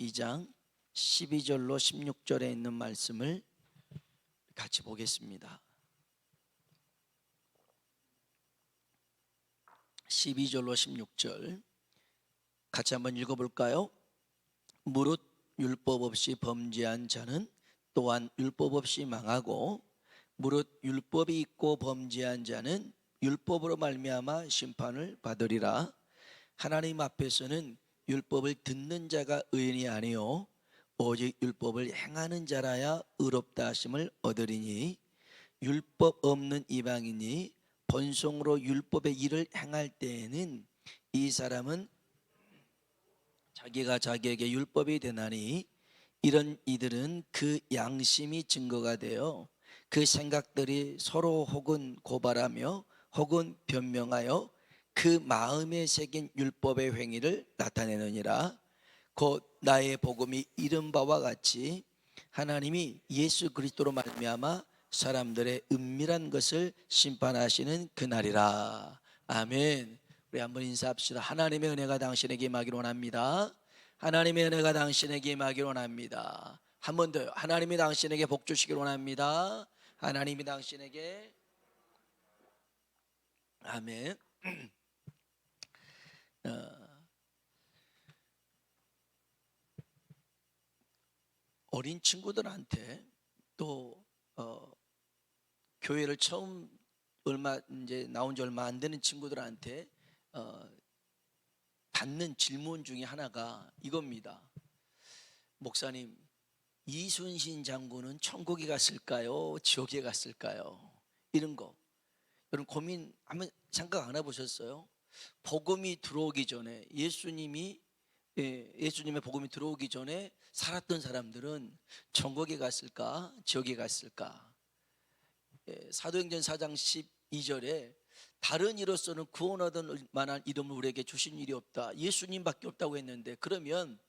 12장 12절로 16절에 있는 말씀을 같이 보겠습니다. 12절로 16절 같이 한번 읽어볼까요? 무릇 율법 없이 범죄한 자는 또한 율법 없이 망하고, 무릇 율법이 있고 범죄한 자는 율법으로 말미암아 심판을 받으리라. 하나님 앞에서는 율법을 듣는 자가 의인이 아니요 오직 율법을 행하는 자라야 의롭다 하심을 얻으리니, 율법 없는 이방인이 본성으로 율법의 일을 행할 때에는 이 사람은 자기가 자기에게 율법이 되나니, 이런 이들은 그 양심이 증거가 되어 그 생각들이 서로 혹은 고발하며 혹은 변명하여 그 마음에 새긴 율법의 행위를 나타내느니라. 곧 나의 복음이 이른 바와 같이 하나님이 예수 그리스도로 말미암아 사람들의 은밀한 것을 심판하시는 그날이라. 아멘. 우리 한번 인사합시다. 하나님의 은혜가 당신에게 임하기를 원합니다. 하나님의 은혜가 당신에게 임하기를 원합니다. 한 번 더요. 하나님이 당신에게 복 주시길 원합니다. 하나님이 당신에게. 아멘. 어린 친구들한테 또 교회를 처음 이제 나온 지 얼마 안 되는 친구들한테 받는 질문 중에 하나가 이겁니다. 목사님, 이순신 장군은 천국에 갔을까요? 지옥에 갔을까요? 이런 거 여러분 고민 한번 생각 안 해보셨어요? 복음이 들어오기 전에 예수님의 복음이 들어오기 전에 살았던 사람들은 천국에 갔을까? 지옥에 갔을까? 사도행전 4장 12절에 다른 이로서는 구원 얻을 만한 이름을 우리에게 주신 일이 없다. 예수님밖에 없다고 했는데, 그러면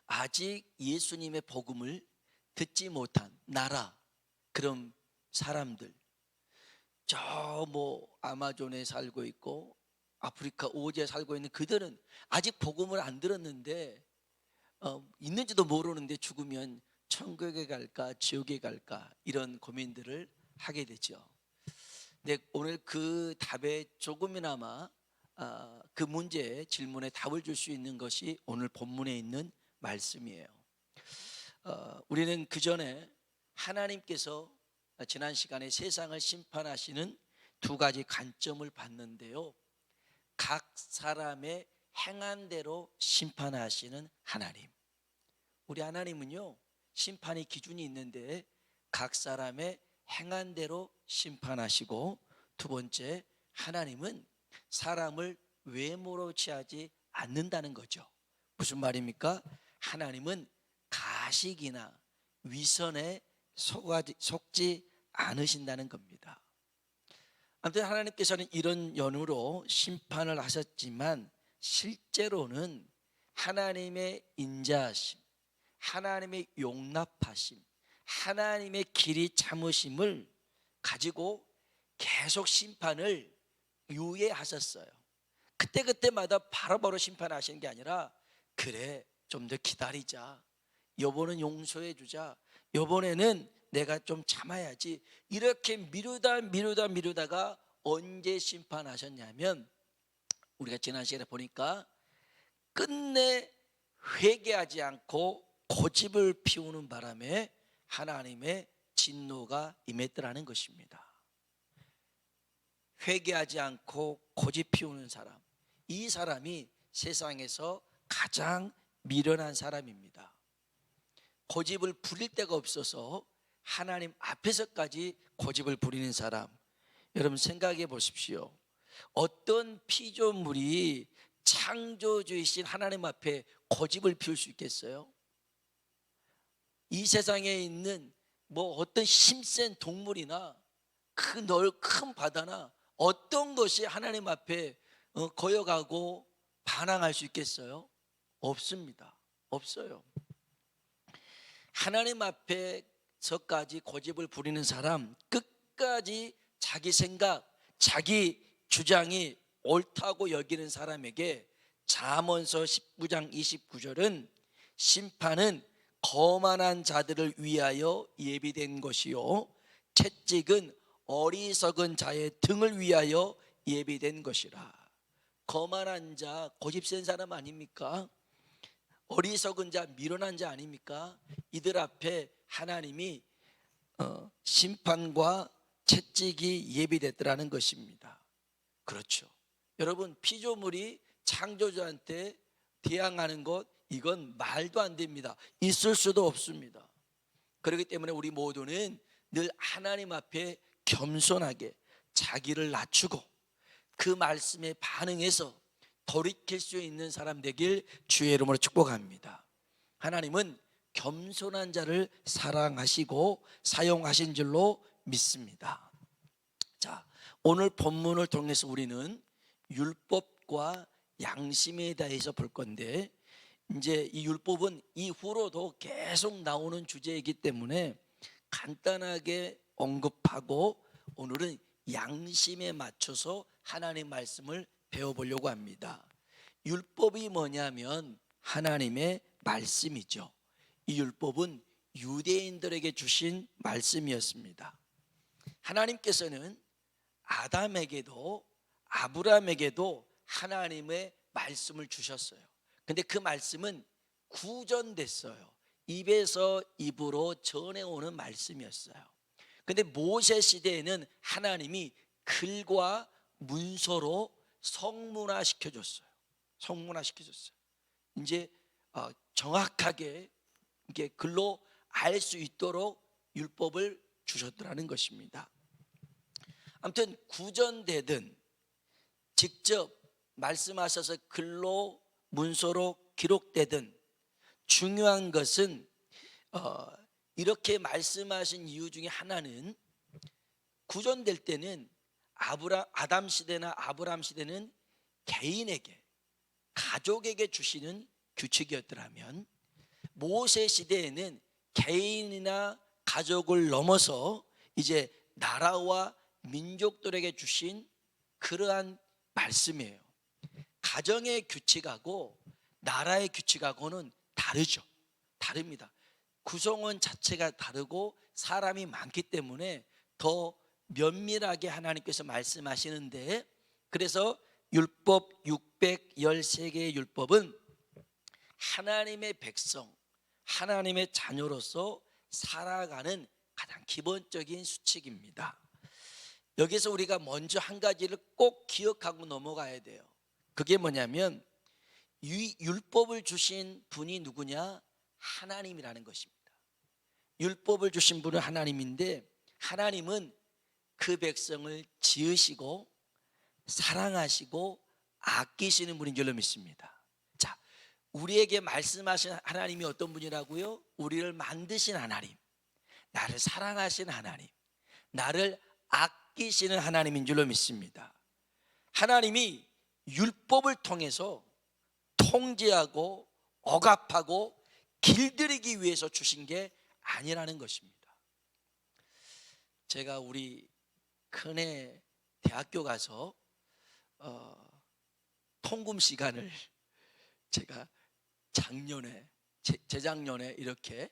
아직 예수님의 복음을 듣지 못한 나라, 그런 사람들, 저 아마존에 살고 있고 아프리카 오지에 살고 있는 그들은 아직 복음을 안 들었는데 있는지도 모르는데 죽으면 천국에 갈까 지옥에 갈까 이런 고민들을 하게 되죠. 근데 오늘 그 답에 조금이나마 그 문제의 질문에 답을 줄 수 있는 것이 오늘 본문에 있는 말씀이에요. 우리는 그 전에 하나님께서 지난 시간에 세상을 심판하시는 두 가지 관점을 봤는데요, 각 사람의 행한 대로 심판하시는 하나님. 우리 하나님은요, 심판의 기준이 있는데 각 사람의 행한 대로 심판하시고, 두 번째, 하나님은 사람을 외모로 취하지 않는다는 거죠. 무슨 말입니까? 하나님은 가식이나 위선에 속지 않으신다는 겁니다. 아무튼 하나님께서는 이런 연유로 심판을 하셨지만, 실제로는 하나님의 인자하심, 하나님의 용납하심, 하나님의 길이 참으심을 가지고 계속 심판을 유예하셨어요. 그때그때마다 바로바로 심판하시는 게 아니라, 그래 좀 더 기다리자, 요번은 용서해 주자, 요번에는 내가 좀 참아야지, 이렇게 미루다가 언제 심판하셨냐면, 우리가 지난 시간에 보니까 끝내 회개하지 않고 고집을 피우는 바람에 하나님의 진노가 임했더라는 것입니다. 회개하지 않고 고집 피우는 사람, 이 사람이 세상에서 가장 미련한 사람입니다. 고집을 부릴 데가 없어서 하나님 앞에서까지 고집을 부리는 사람, 여러분 생각해 보십시오. 어떤 피조물이 창조주이신 하나님 앞에 고집을 피울 수 있겠어요? 이 세상에 있는 어떤 힘센 동물이나 큰 바다나 어떤 것이 하나님 앞에 거여가고 반항할 수 있겠어요? 없습니다. 없어요. 하나님 앞에서까지 고집을 부리는 사람, 끝까지 자기 생각, 자기 주장이 옳다고 여기는 사람에게 잠언서 19장 29절은 심판은 거만한 자들을 위하여 예비된 것이요 채찍은 어리석은 자의 등을 위하여 예비된 것이라. 거만한 자, 고집센 사람 아닙니까? 어리석은 자, 미련한 자 아닙니까? 이들 앞에 하나님이 심판과 채찍이 예비됐더라는 것입니다. 그렇죠. 여러분, 피조물이 창조주한테 대항하는 것, 이건 말도 안 됩니다. 있을 수도 없습니다. 그렇기 때문에 우리 모두는 늘 하나님 앞에 겸손하게 자기를 낮추고 그 말씀에 반응해서 돌이킬 수 있는 사람 되길 주의 이름으로 축복합니다. 하나님은 겸손한 자를 사랑하시고 사용하신 줄로 믿습니다. 자, 오늘 본문을 통해서 우리는 율법과 양심에 대해서 볼 건데, 이제 이 율법은 이후로도 계속 나오는 주제이기 때문에 간단하게 언급하고 오늘은 양심에 맞춰서 하나님 말씀을 배워보려고 합니다. 율법이 뭐냐면 하나님의 말씀이죠. 이 율법은 유대인들에게 주신 말씀이었습니다. 하나님께서는 아담에게도 아브라함에게도 하나님의 말씀을 주셨어요. 근데 그 말씀은 구전됐어요. 입에서 입으로 전해오는 말씀이었어요. 근데 모세 시대에는 하나님이 글과 문서로 성문화시켜줬어요. 성문화시켜줬어요. 이제 정확하게 이게 글로 알 수 있도록 율법을 주셨더라는 것입니다. 아무튼 구전되든 직접 말씀하셔서 글로 문서로 기록되든 중요한 것은 이렇게 말씀하신 이유 중에 하나는 구전될 때는 아담 시대나 아브라함 시대는 개인에게 가족에게 주시는 규칙이었더라면 모세 시대에는 개인이나 가족을 넘어서 이제 나라와 민족들에게 주신 그러한 말씀이에요. 가정의 규칙하고 나라의 규칙하고는 다르죠. 다릅니다. 구성원 자체가 다르고 사람이 많기 때문에 더 면밀하게 하나님께서 말씀하시는데, 그래서 율법 613개의 율법은 하나님의 백성, 하나님의 자녀로서 살아가는 가장 기본적인 수칙입니다. 여기서 우리가 먼저 한 가지를 꼭 기억하고 넘어가야 돼요. 그게 뭐냐면 이 율법을 주신 분이 누구냐? 하나님이라는 것입니다. 율법을 주신 분은 하나님인데 하나님은 그 백성을 지으시고 사랑하시고 아끼시는 분인 줄로 믿습니다. 자, 우리에게 말씀하신 하나님이 어떤 분이라고요? 우리를 만드신 하나님, 나를 사랑하신 하나님, 나를 아끼시는 하나님인 줄로 믿습니다. 하나님이 율법을 통해서 통제하고 억압하고 길들이기 위해서 주신 게 아니라는 것입니다. 제가 우리 큰애 대학교 가서 통금 시간을 제가 작년에 재작년에 이렇게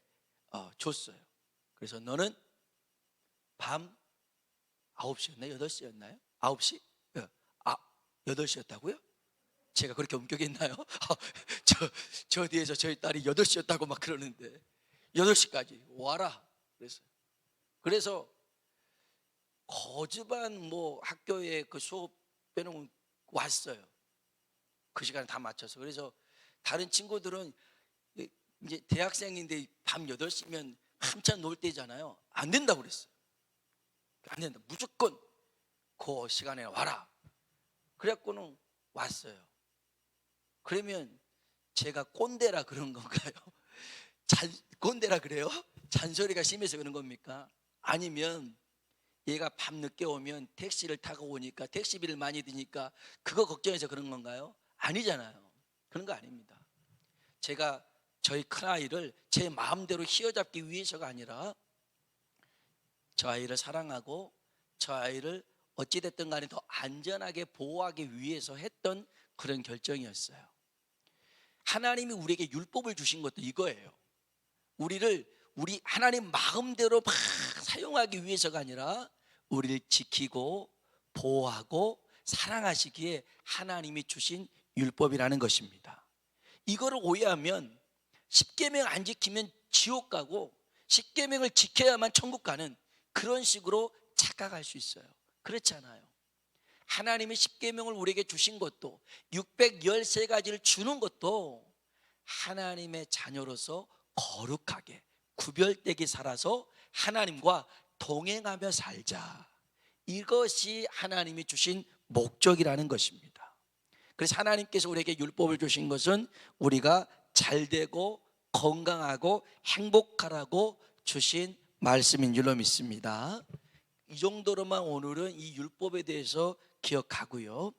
줬어요. 그래서 너는 밤 9시였나요? 8시였나요? 9시? 8시였다고요? 제가 그렇게 엄격했나요? 저 뒤에서 저희 딸이 8시였다고 막 그러는데 8시까지 와라 그랬어요. 그래서 거즈반 학교에 그 수업 빼놓으면 왔어요. 그 시간에 다 맞춰서. 그래서 다른 친구들은 이제 대학생인데 밤 8시면 한참 놀 때잖아요. 안 된다고 그랬어요. 안 된다. 무조건 그 시간에 와라. 그래갖고는 왔어요. 그러면 제가 꼰대라 그런 건가요? 꼰대라 그래요? 잔소리가 심해서 그런 겁니까? 아니면 얘가 밤 늦게 오면 택시를 타고 오니까 택시비를 많이 드니까 그거 걱정해서 그런 건가요? 아니잖아요. 그런 거 아닙니다. 제가 저희 큰아이를 제 마음대로 휘어잡기 위해서가 아니라 저 아이를 사랑하고 저 아이를 어찌됐든 간에 더 안전하게 보호하기 위해서 했던 그런 결정이었어요. 하나님이 우리에게 율법을 주신 것도 이거예요. 우리 하나님 마음대로 막 사용하기 위해서가 아니라 우리를 지키고 보호하고 사랑하시기에 하나님이 주신 율법이라는 것입니다. 이거를 오해하면 십계명 안 지키면 지옥 가고 십계명을 지켜야만 천국 가는 그런 식으로 착각할 수 있어요. 그렇지 않아요. 하나님이 십계명을 우리에게 주신 것도 613가지를 주는 것도 하나님의 자녀로서 거룩하게 구별되게 살아서 하나님과 동행하며 살자. 이것이 하나님이 주신 목적이라는 것입니다. 그래서 하나님께서 우리에게 율법을 주신 것은 우리가 잘되고 건강하고 행복하라고 주신 말씀인 줄로 믿습니다. 이 정도로만 오늘은 이 율법에 대해서 기억하고요.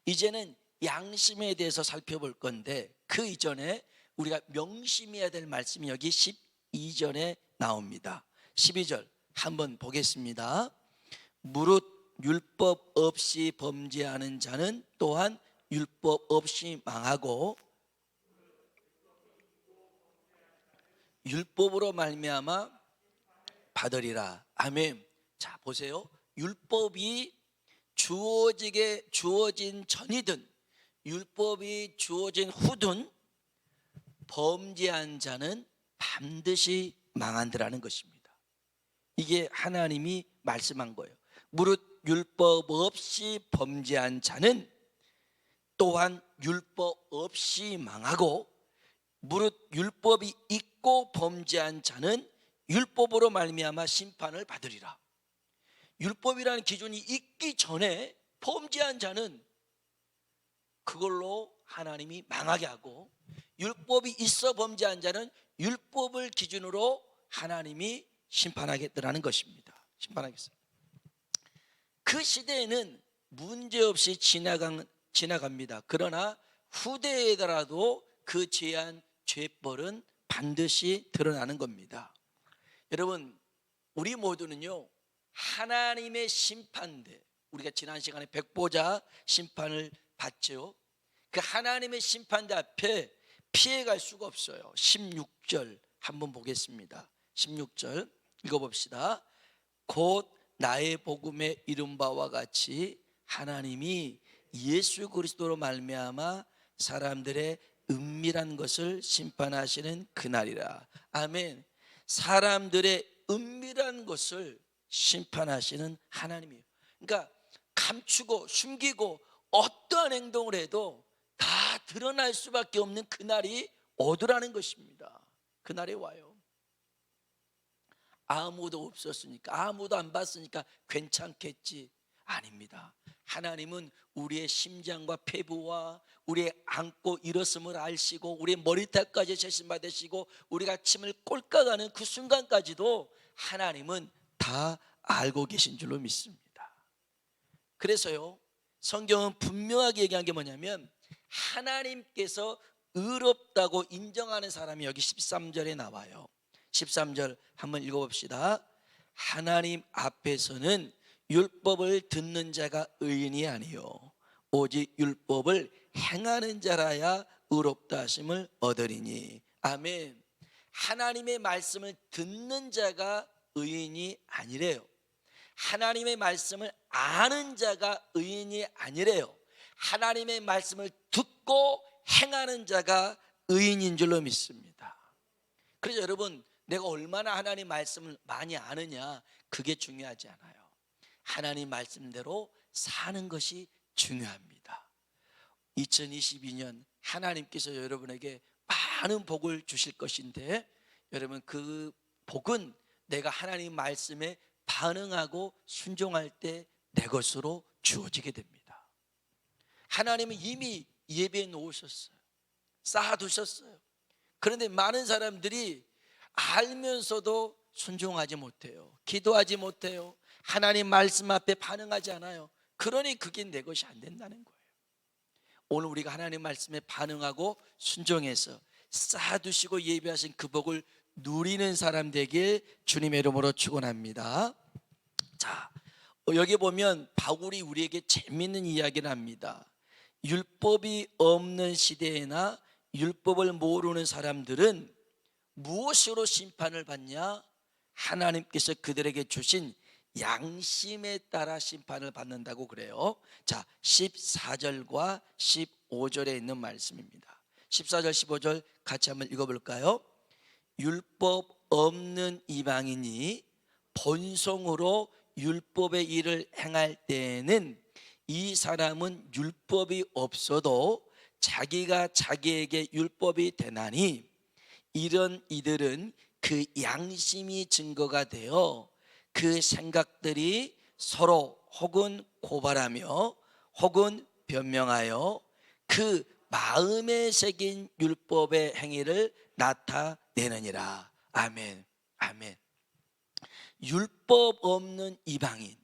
이제는 양심에 대해서 살펴볼 건데 그 이전에 우리가 명심해야 될 말씀이 여기 12절에 나옵니다. 12절 한번 보겠습니다. 무릇 율법 없이 범죄하는 자는 또한 율법 없이 망하고 율법으로 말미암아 받으리라. 아멘. 자, 보세요. 율법이 주어진 전이든 율법이 주어진 후든 범죄한 자는 반드시 망한다라는 것입니다. 이게 하나님이 말씀한 거예요. 무릇 율법 없이 범죄한 자는 또한 율법 없이 망하고 무릇 율법이 있고 범죄한 자는 율법으로 말미암아 심판을 받으리라. 율법이라는 기준이 있기 전에 범죄한 자는 그걸로 하나님이 망하게 하고 율법이 있어 범죄한 자는 율법을 기준으로 하나님이 심판하겠다라는 것입니다. 심판하겠어요. 그 시대에는 문제없이 지나갑니다. 그러나 후대에더라도 그 죄한 죄벌은 반드시 드러나는 겁니다. 여러분, 우리 모두는요 하나님의 심판대, 우리가 지난 시간에 백보자 심판을 봤죠. 그 하나님의 심판대 앞에 피해갈 수가 없어요. 16절 한번 보겠습니다. 16절 읽어봅시다. 곧 나의 복음에 이른 바와 같이 하나님이 예수 그리스도로 말미암아 사람들의 은밀한 것을 심판하시는 그날이라. 아멘. 사람들의 은밀한 것을 심판하시는 하나님이에요. 그러니까 감추고 숨기고 어떠한 행동을 해도 다 드러날 수밖에 없는 그날이 오더라는 것입니다. 그날이 와요. 아무도 없었으니까, 아무도 안 봤으니까 괜찮겠지. 아닙니다. 하나님은 우리의 심장과 폐부와 우리의 안고 일었음을 아시고 우리의 머리털까지 세심 받으시고 우리가 침을 꼴까가는 그 순간까지도 하나님은 다 알고 계신 줄로 믿습니다. 그래서요 성경은 분명하게 얘기한 게 뭐냐면 하나님께서 의롭다고 인정하는 사람이 여기 13절에 나와요. 13절 한번 읽어봅시다. 하나님 앞에서는 율법을 듣는 자가 의인이 아니요 오직 율법을 행하는 자라야 의롭다 하심을 얻으리니. 아멘. 하나님의 말씀을 듣는 자가 의인이 아니래요. 하나님의 말씀을 아는 자가 의인이 아니래요. 하나님의 말씀을 듣고 행하는 자가 의인인 줄로 믿습니다. 그래서 여러분, 내가 얼마나 하나님 말씀을 많이 아느냐 그게 중요하지 않아요. 하나님 말씀대로 사는 것이 중요합니다. 2022년 하나님께서 여러분에게 많은 복을 주실 것인데 여러분 그 복은 내가 하나님 말씀에 반응하고 순종할 때 내 것으로 주어지게 됩니다. 하나님은 이미 예배해 놓으셨어요. 쌓아두셨어요. 그런데 많은 사람들이 알면서도 순종하지 못해요. 기도하지 못해요. 하나님 말씀 앞에 반응하지 않아요. 그러니 그게 내 것이 안 된다는 거예요. 오늘 우리가 하나님 말씀에 반응하고 순종해서 쌓아두시고 예배하신 그 복을 누리는 사람 되길 주님의 이름으로 축원합니다. 자, 여기 보면 바울이 우리에게 재밌는 이야기를 합니다. 율법이 없는 시대에나 율법을 모르는 사람들은 무엇으로 심판을 받냐? 하나님께서 그들에게 주신 양심에 따라 심판을 받는다고 그래요. 자, 14절과 15절에 있는 말씀입니다. 14절 15절 같이 한번 읽어볼까요? 율법 없는 이방인이 본성으로 율법의 일을 행할 때에는 이 사람은 율법이 없어도 자기가 자기에게 율법이 되나니 이런 이들은 그 양심이 증거가 되어 그 생각들이 서로 혹은 고발하며 혹은 변명하여 그 마음에 새긴 율법의 행위를 나타내느니라. 아멘. 아멘. 율법 없는 이방인,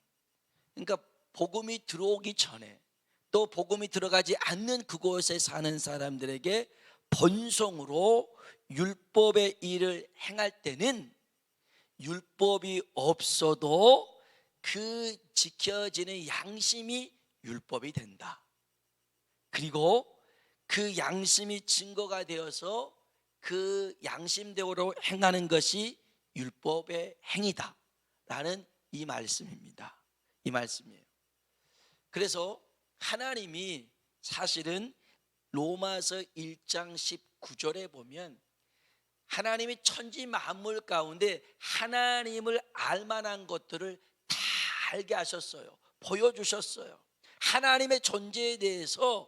그러니까 복음이 들어오기 전에 또 복음이 들어가지 않는 그곳에 사는 사람들에게 본성으로 율법의 일을 행할 때는 율법이 없어도 그 지켜지는 양심이 율법이 된다. 그리고 그 양심이 증거가 되어서 그 양심대로 행하는 것이 율법의 행위다 라는 이 말씀입니다. 이 말씀이에요. 그래서 하나님이 사실은 로마서 1장 19절에 보면 하나님이 천지 만물 가운데 하나님을 알만한 것들을 다 알게 하셨어요. 보여주셨어요. 하나님의 존재에 대해서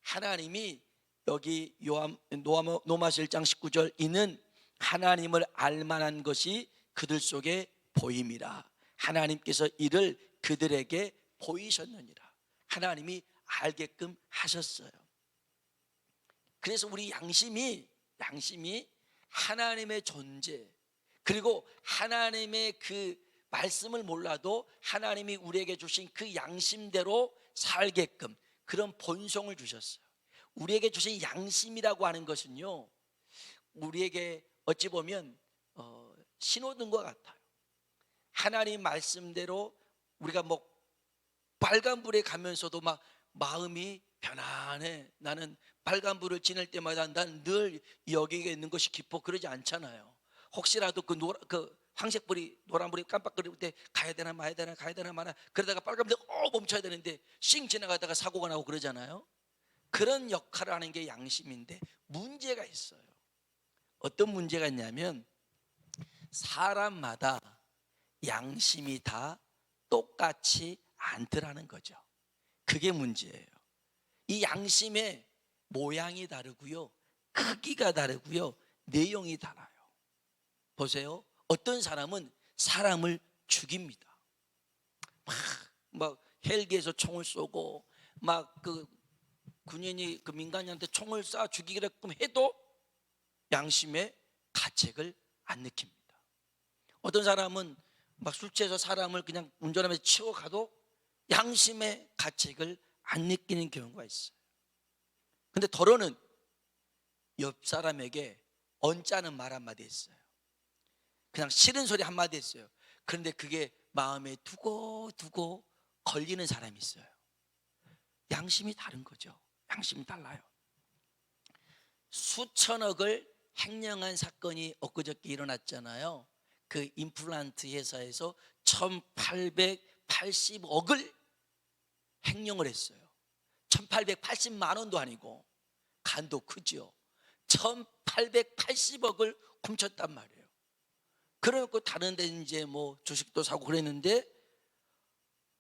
하나님이 여기 로마서 1장 19절 이는 하나님을 알만한 것이 그들 속에 보임이라. 하나님께서 이를 그들에게 보이셨느니라. 하나님이 알게끔 하셨어요. 그래서 우리 양심이 하나님의 존재, 그리고 하나님의 그 말씀을 몰라도 하나님이 우리에게 주신 그 양심대로 살게끔 그런 본성을 주셨어요. 우리에게 주신 양심이라고 하는 것은요, 우리에게 어찌 보면 신호등과 같아요. 하나님 말씀대로 우리가 뭐 빨간불에 가면서도 막 마음이 편안해. 나는 빨간불을 지날 때마다 난 늘 여기에 있는 것이 기뻐. 그러지 않잖아요. 혹시라도 그 황색불이 노란불이 깜빡거릴 때 가야 되나 마야 되나 가야 되나 마나 그러다가 빨간불에 멈춰야 되는데 싱 지나가다가 사고가 나고 그러잖아요. 그런 역할을 하는 게 양심인데 문제가 있어요. 어떤 문제가 있냐면 사람마다 양심이 다 똑같이 않더라는 거죠. 그게 문제예요. 이 양심의 모양이 다르고요, 크기가 다르고요, 내용이 달라요. 보세요. 어떤 사람은 사람을 죽입니다. 막 헬기에서 총을 쏘고 막 그 군인이 그 민간인한테 총을 쏴 죽이게끔 해도 양심의 가책을 안 느낍니다. 어떤 사람은 막 술 취해서 사람을 그냥 운전하면서 치고 가도 양심의 가책을 안 느끼는 경우가 있어요. 근데 더러는 옆 사람에게 언짢은 말 한마디 했어요. 그냥 싫은 소리 한마디 했어요. 그런데 그게 마음에 두고 걸리는 사람이 있어요. 양심이 다른 거죠. 양심이 달라요. 수천억을 횡령한 사건이 엊그저께 일어났잖아요. 그 임플란트 회사에서 1880억을 횡령을 했어요. 1880만 원도 아니고 간도 크죠. 1880억을 훔쳤단 말이에요. 그래놓고 다른 데 이제 뭐 주식도 사고 그랬는데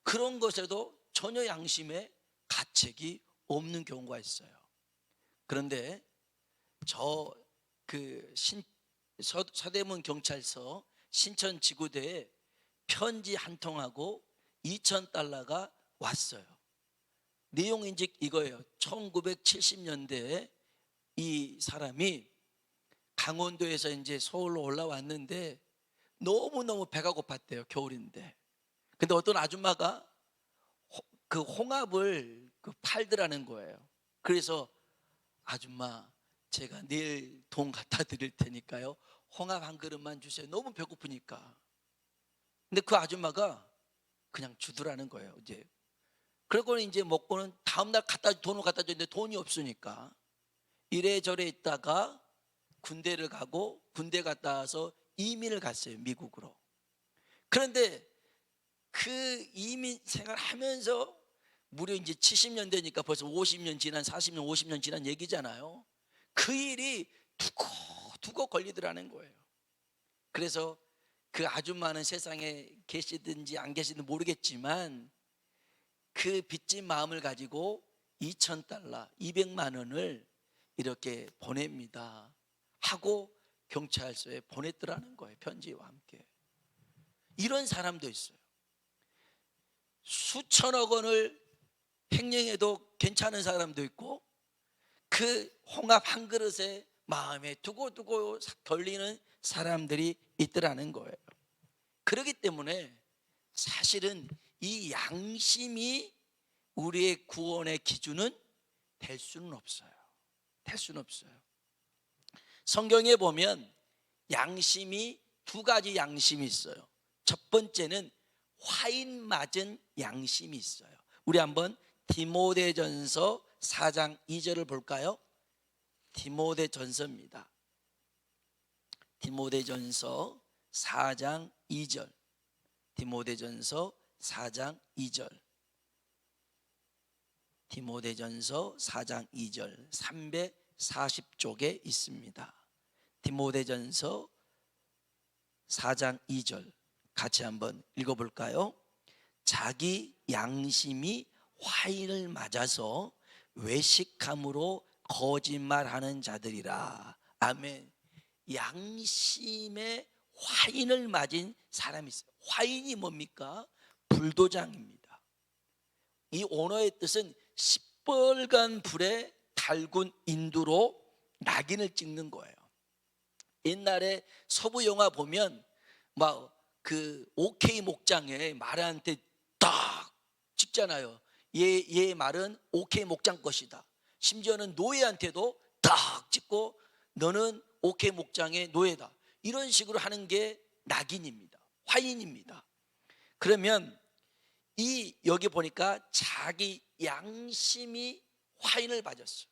그런 것에도 전혀 양심의 가책이 없는 경우가 있어요. 그런데 서대문 경찰서 신천지구대에 편지 한 통하고 2,000달러가 왔어요. 내용이 이제 이거예요. 1970년대에 이 사람이 강원도에서 이제 서울로 올라왔는데 너무너무 배가 고팠대요. 겨울인데. 근데 어떤 아줌마가 그 홍합을 팔더라는 거예요. 그래서 아줌마 제가 내일 돈 갖다 드릴 테니까요, 홍합 한 그릇만 주세요. 너무 배고프니까. 근데 그 아줌마가 그냥 주더라는 거예요. 이제 그러고 이제 먹고는 다음날 돈을 갖다 줬는데 돈이 없으니까 이래저래 있다가 군대를 가고 군대 갔다 와서 이민을 갔어요, 미국으로. 그런데 그 이민 생활하면서 무려 이제 70년대니까 벌써 50년 지난, 40년, 50년 지난 얘기잖아요. 그 일이 두고 걸리더라는 거예요. 그래서 그 아줌마는 세상에 계시든지 안 계시든지 모르겠지만 그 빚진 마음을 가지고 2,000달러, 200만 원을 이렇게 보냅니다 하고 경찰서에 보냈더라는 거예요, 편지와 함께. 이런 사람도 있어요. 수천억 원을 횡령해도 괜찮은 사람도 있고, 그 홍합 한 그릇에 마음에 두고 걸리는 사람들이 있더라는 거예요. 그렇기 때문에 사실은 이 양심이 우리의 구원의 기준은 될 수는 없어요. 될 수는 없어요. 성경에 보면 양심이 두 가지 양심이 있어요. 첫 번째는 화인 맞은 양심이 있어요. 우리 한번 디모데전서 4장 2절을 볼까요? 디모데전서입니다. 디모데전서 4장 2절. 디모데전서 4장 2절. 디모데전서 4장 2절 340쪽에 있습니다. 디모데전서 4장 2절 같이 한번 읽어볼까요? 자기 양심이 화인을 맞아서 외식함으로 거짓말하는 자들이라. 아멘. 양심에 화인을 맞은 사람이 있어요. 화인이 뭡니까? 불도장입니다. 이 언어의 뜻은 시뻘건 불에 달군 인두로 낙인을 찍는 거예요. 옛날에 서부 영화 보면 막 그 OK 목장에 말한테 딱 찍잖아요. 얘 말은 OK 목장 것이다. 심지어는 노예한테도 딱 찍고 너는 OK 목장의 노예다. 이런 식으로 하는 게 낙인입니다. 화인입니다. 그러면 이 여기 보니까 자기 양심이 화인을 맞았어요.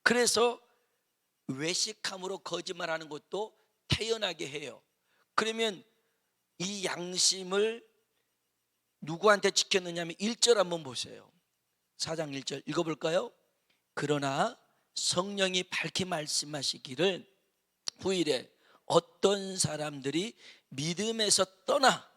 그래서 외식함으로 거짓말하는 것도 태연하게 해요. 그러면 이 양심을 누구한테 지켰느냐 하면 1절 한번 보세요. 4장 1절 읽어볼까요? 그러나 성령이 밝히 말씀하시기를 후일에 어떤 사람들이 믿음에서 떠나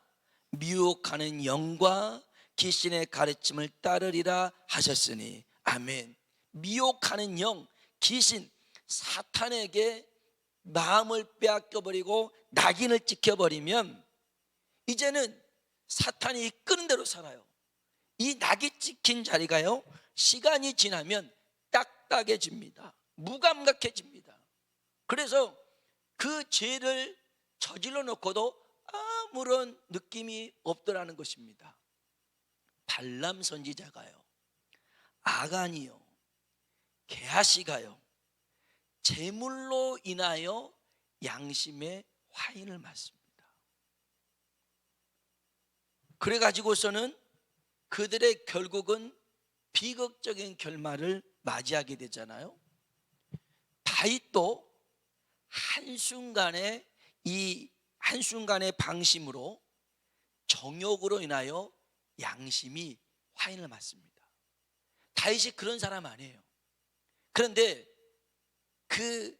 미혹하는 영과 귀신의 가르침을 따르리라 하셨으니. 아멘. 미혹하는 영, 귀신, 사탄에게 마음을 빼앗겨버리고 낙인을 찍혀버리면 이제는 사탄이 이끄는 대로 살아요. 이 낙이 찍힌 자리가요, 시간이 지나면 딱딱해집니다. 무감각해집니다. 그래서 그 죄를 저질러 놓고도 아무런 느낌이 없더라는 것입니다. 발람 선지자가요, 아간이요, 게하시가요, 재물로 인하여 양심의 화인을 맞습니다. 그래가지고서는 그들의 결국은 비극적인 결말을 맞이하게 되잖아요. 다윗도 한순간의 방심으로 정욕으로 인하여 양심이 화인을 맞습니다. 다윗이 그런 사람 아니에요. 그런데 그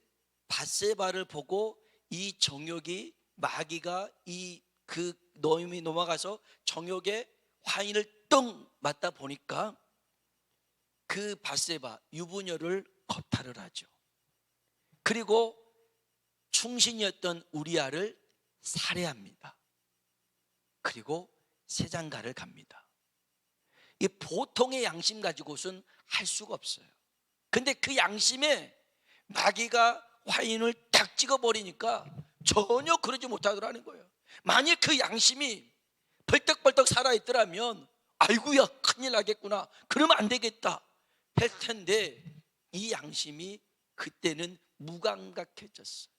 밧세바를 보고 이 정욕이, 마귀가 그 노임이 넘어가서 정욕의 화인을 똥 맞다 보니까 그 밧세바 유부녀를 겁탈을 하죠. 그리고 충신이었던 우리아를 살해합니다. 그리고 세장가를 갑니다. 이 보통의 양심 가지고선 할 수가 없어요. 근데 그 양심에 마귀가 화인을 딱 찍어버리니까 전혀 그러지 못하더라는 거예요. 만약 그 양심이 벌떡벌떡 살아있더라면 아이고야 큰일 나겠구나, 그러면 안 되겠다 할 텐데 이 양심이 그때는 무감각해졌어요.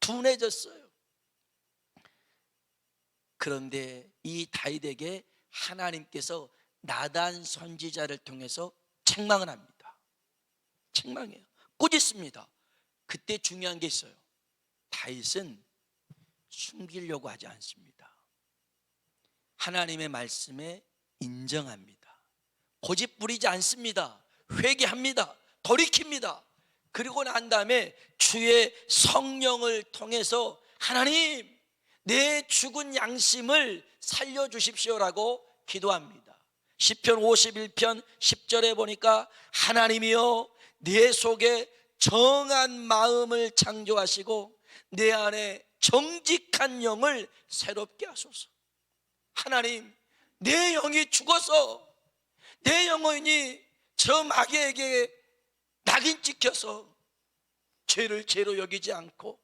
둔해졌어요. 그런데 이 다윗에게 하나님께서 나단 선지자를 통해서 책망을 합니다. 책망해요. 꾸짖습니다. 그때 중요한 게 있어요. 다윗은 숨기려고 하지 않습니다. 하나님의 말씀에 인정합니다. 고집 부리지 않습니다. 회개합니다. 돌이킵니다. 그리고 난 다음에 주의 성령을 통해서 하나님, 내 죽은 양심을 살려주십시오라고 기도합니다. 시편 51편 10절에 보니까 하나님이여 내 속에 정한 마음을 창조하시고 내 안에 정직한 영을 새롭게 하소서. 하나님, 내 영이 죽어서 내 영혼이 저 마귀에게 낙인 찍혀서 죄를 죄로 여기지 않고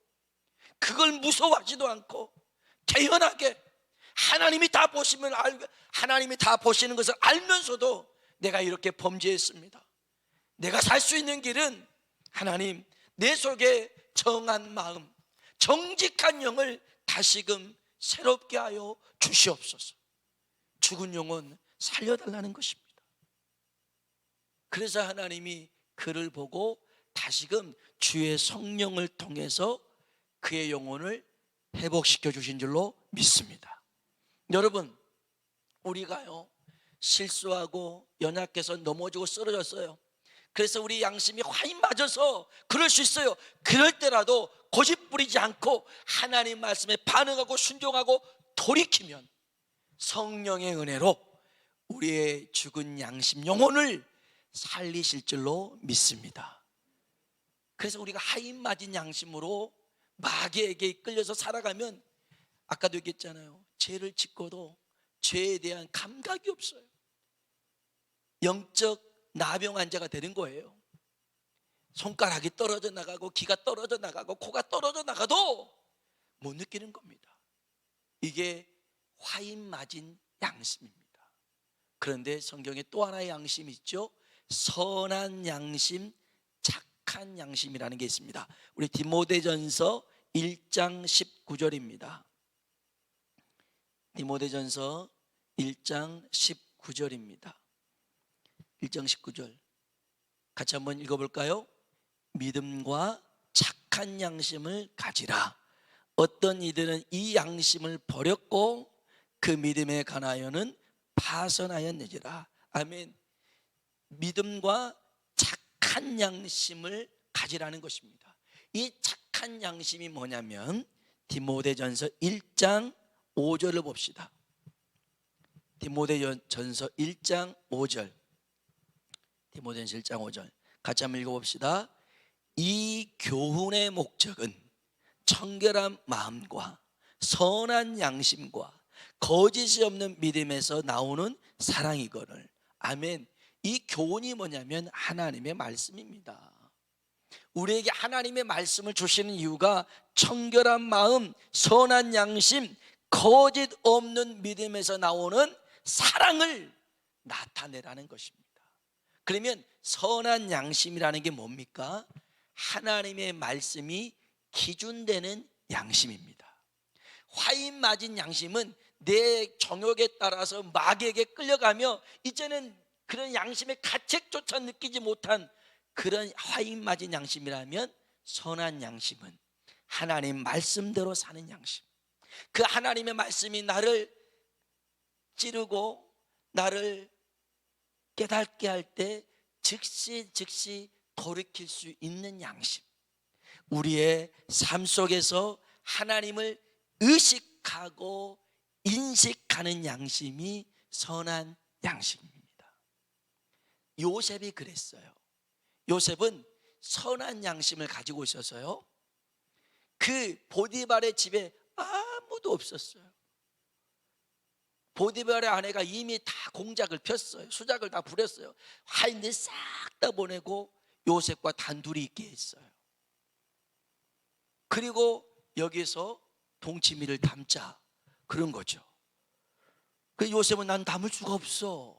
그걸 무서워하지도 않고 개연하게 하나님이 다 보시면 하나님이 다 보시는 것을 알면서도 내가 이렇게 범죄했습니다. 내가 살 수 있는 길은 하나님, 내 속에 정한 마음, 정직한 영을 다시금 새롭게 하여 주시옵소서. 죽은 영혼 살려달라는 것입니다. 그래서 하나님이 그를 보고 다시금 주의 성령을 통해서 그의 영혼을 회복시켜 주신 줄로 믿습니다. 여러분, 우리가요 실수하고 연약해서 넘어지고 쓰러졌어요. 그래서 우리 양심이 화인 맞아서 그럴 수 있어요. 그럴 때라도 고집 부리지 않고 하나님 말씀에 반응하고 순종하고 돌이키면 성령의 은혜로 우리의 죽은 양심 영혼을 살리실 줄로 믿습니다. 그래서 우리가 하인 맞은 양심으로 마귀에게 이끌려서 살아가면 아까도 얘기했잖아요. 죄를 짓고도 죄에 대한 감각이 없어요. 영적 나병 환자가 되는 거예요. 손가락이 떨어져 나가고 귀가 떨어져 나가고 코가 떨어져 나가도 못 느끼는 겁니다. 이게 화인 맞은 양심입니다. 그런데 성경에 또 하나의 양심이 있죠. 선한 양심, 착한 양심이라는 게 있습니다. 우리 디모데전서 1장 19절입니다. 디모데전서 1장 19절입니다. 1장 19절 같이 한번 읽어볼까요? 믿음과 착한 양심을 가지라. 어떤 이들은 이 양심을 버렸고 그 믿음에 관하여는 파선하였느니라. 아멘. 믿음과 착한 양심을 가지라는 것입니다. 이 착한 양심이 뭐냐면 디모데전서 1장 5절을 봅시다. 디모데전서 1장 5절. 디모데전서 1장 5절 같이 한번 읽어봅시다. 이 교훈의 목적은 청결한 마음과 선한 양심과 거짓이 없는 믿음에서 나오는 사랑이거늘. 아멘. 이 교훈이 뭐냐면 하나님의 말씀입니다. 우리에게 하나님의 말씀을 주시는 이유가 청결한 마음, 선한 양심, 거짓 없는 믿음에서 나오는 사랑을 나타내라는 것입니다. 그러면 선한 양심이라는 게 뭡니까? 하나님의 말씀이 기준되는 양심입니다. 화인 맞은 양심은 내 정욕에 따라서 마귀에게 끌려가며 이제는 그런 양심의 가책조차 느끼지 못한 그런 화인 맞은 양심이라면, 선한 양심은 하나님 말씀대로 사는 양심. 그 하나님의 말씀이 나를 찌르고 나를 깨닫게 할 때 즉시 돌이킬 수 있는 양심. 우리의 삶 속에서 하나님을 의식하고 인식하는 양심이 선한 양심입니다. 요셉이 그랬어요. 요셉은 선한 양심을 가지고 있어서요, 그 보디발의 집에 아무도 없었어요. 보디발의 아내가 이미 다 공작을 폈어요. 수작을 다 부렸어요. 하인들 싹 다 보내고 요셉과 단둘이 있게 했어요. 그리고 여기서 동치미를 담자 그런 거죠. 그 요셉은 난 담을 수가 없어,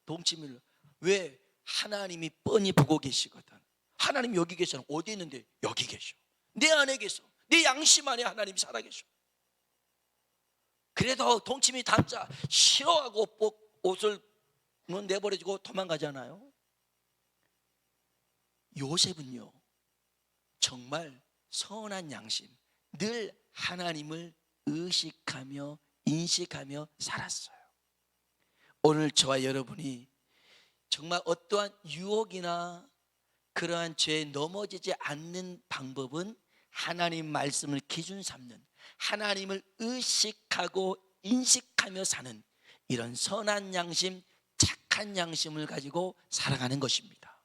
동치미를. 왜? 하나님이 뻔히 보고 계시거든. 하나님 여기 계셔. 어디 있는데? 여기 계셔. 내 안에 계셔. 내 양심 안에 하나님이 살아계셔. 그래도 동치미 담자 싫어하고 옷을 내버려주고 도망가잖아요. 요셉은요, 정말 선한 양심, 늘 하나님을 의식하며 인식하며 살았어요. 오늘 저와 여러분이 정말 어떠한 유혹이나 그러한 죄에 넘어지지 않는 방법은 하나님 말씀을 기준 삼는, 하나님을 의식하고 인식하며 사는 이런 선한 양심, 착한 양심을 가지고 살아가는 것입니다.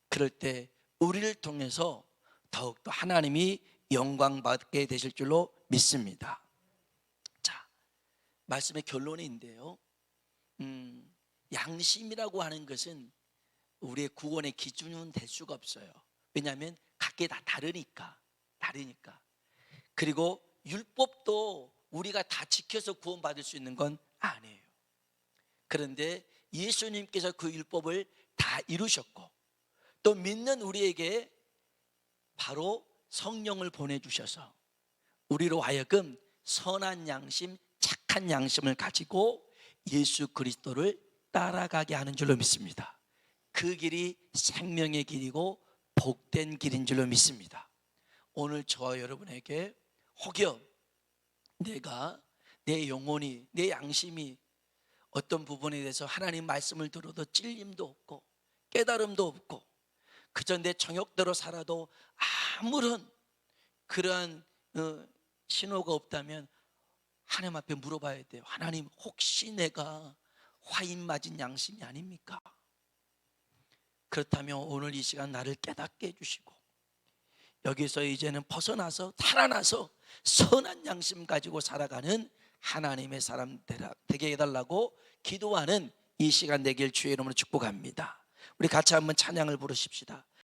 그럴 때 우리를 통해서 더욱더 하나님이 영광받게 되실 줄로 믿습니다. 자, 말씀의 결론인데요, 양심이라고 하는 것은 우리의 구원의 기준은 될 수가 없어요. 왜냐하면 각기 다 다르니까. 그리고 율법도 우리가 다 지켜서 구원받을 수 있는 건 아니에요. 그런데 예수님께서 그 율법을 다 이루셨고, 또 믿는 우리에게 바로 성령을 보내주셔서 우리로 하여금 선한 양심, 착한 양심을 가지고 예수 그리스도를 따라가게 하는 줄로 믿습니다. 그 길이 생명의 길이고 복된 길인 줄로 믿습니다. 오늘 저와 여러분에게 혹여 내가, 내 영혼이, 내 양심이 어떤 부분에 대해서 하나님 말씀을 들어도 찔림도 없고 깨달음도 없고 그저 내 정욕대로 살아도 아무런 그러한 신호가 없다면 하나님 앞에 물어봐야 돼요. 하나님, 혹시 내가 화인 맞은 양심이 아닙니까? 그렇다면 오늘 이 시간 나를 깨닫게 해주시고 여기서 이제는 벗어나서 살아나서 선한 양심 가지고 살아가는 하나님의 사람 되게 해달라고 기도하는 이 시간 되길 주의 이름으로 축복합니다. 우리 같이 한번 찬양을 부르십시다.